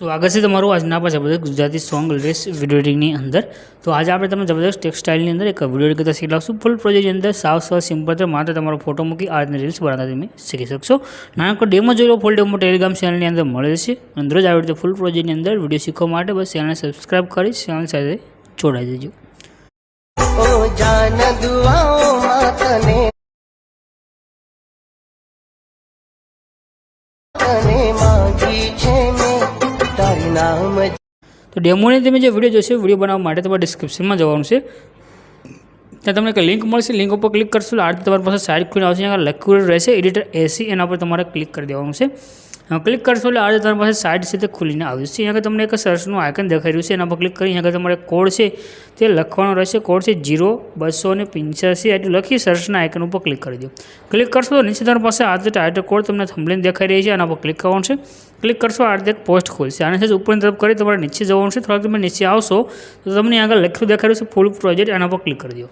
तो आगे से तमारू आजना पर जबरदस्त गुजराती सॉन्ग लेटेस्ट वीडियो एडिटिंगनी अंदर तो आज आप जबरदस्त टेक्सटाइल अंदर एक वीडियो एडिट करता शीखलाशू फूल प्रोजेक्ट अंदर साफ साफ सिंपल तो मात्र तमारो फोटो मूकी आ रील्स बनाता તમે શીખી શકશો। નાનકડો ડેમો જોઈ લો, ફૂલ ડેમો ટેલિગ્રામ ચેનલની અંદર મળે છે। અંદર જ આવી રીતે ફૂલ પ્રોજેક્ટની અંદર વિડીયો શીખવા માટે બસ ચેનલને સબસ્ક્રાઇબ કરી ચેનલ સાથે જોડાઈ દેજો। ઓ જાન દુઆઓ માતને તને માંગી છે મે તારી નામ। तो डेमोनी તમે જે વિડીયો જોશો વિડીયો બનાવવા માટે તમારે ડિસ્ક્રિપ્શનમાં જવાનું છે, ત્યાં તમને એક લિંક મળશે, લિંક ઉપર ક્લિક કરશો એટલે આ રીતે તમારી પાસે સાઇટ ખુલીને આવશે। અહીંયા લખ્યું રહેશે એડિટર એસી, એના પર તમારે ક્લિક કરી દેવાનું છે। ક્લિક કરશો એટલે આ રીતે તમારી પાસે સાઇટ છે તે ખુલીને આવશે। અહીંયા આગળ તમને એક સર્ચનું આઇકન દેખાઈ રહ્યું છે, એના પર ક્લિક કરી અહીંયા આગળ તમારે કોડ છે તે લખવાનો રહેશે। કોડ છે 0285 એટલું લખી સર્ચના આઇકન ઉપર ક્લિક કરી દો। ક્લિક કરશો તો નીચે તમારી પાસે આ રીતે ટાઇટલ કોડ તમને થંબનેલ દેખાઈ રહી છે, આના પર ક્લિક કરવાનું છે। ક્લિક કરશો આ રીતે એક પોસ્ટ ખોલશે, આને છે ઉપરની તરફ કરી તમારે નીચે જવાનું છે। થોડાક તમે નીચે આવશો તો તમને આગળ લખ્યું દેખાઈ રહ્યું છે ફૂલ પ્રોજેક્ટ, આના પર ક્લિક કરી દો।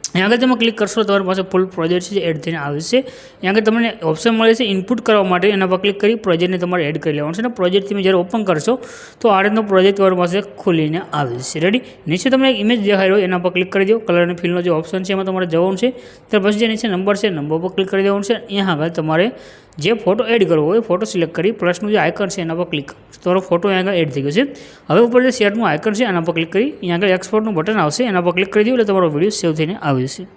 यहाँ आगे તમે क्लिक करशो તમારી પાસે ફૂલ પ્રોજેક્ટ છે એડ થઈને આવે છે। यहाँ આગળ તમને ઓપ્શન મળે છે ઇનપુટ કરવા માટે, એના પર ક્લિક કરી પ્રોજેક્ટને તમારે એડ કરી લેવાનું છે અને પ્રોજેક્ટ તમે જ્યારે ઓપન કરશો તો આ રીતનો પ્રોજેક્ટ તમારી પાસે ખુલીને આવે છે। રેડી, નીચે તમને એક ઇમેજ દેખાઈ રહ્યો, એના પર ક્લિક કરી દો। કલર અને ફિલનો જે ઓપ્શન છે એમાં તમારે જવાનું છે, ત્યાર પછી જે નીચે નંબર છે નંબર પર ક્લિક કરી દેવાનું છે। અહીંયા આગળ તમારે જે ફોટો એડ કરવો હોય ફોટો સિલેક્ટ કરી પ્લસનું જે આઇકન છે એના પર ક્લિક કરો, તમારો ફોટો અહીંયા આગળ એડ થઈ ગયો છે। હવે ઉપર જે શેરનું આઇકન છે એના પર ક્લિક કરી અહીંયા આગળ એક્સપોર્ટનું બટન આવશે, એના પર ક્લિક કરી દો એટલે તમારો વિડીયો સેવ થઈને આવે છે।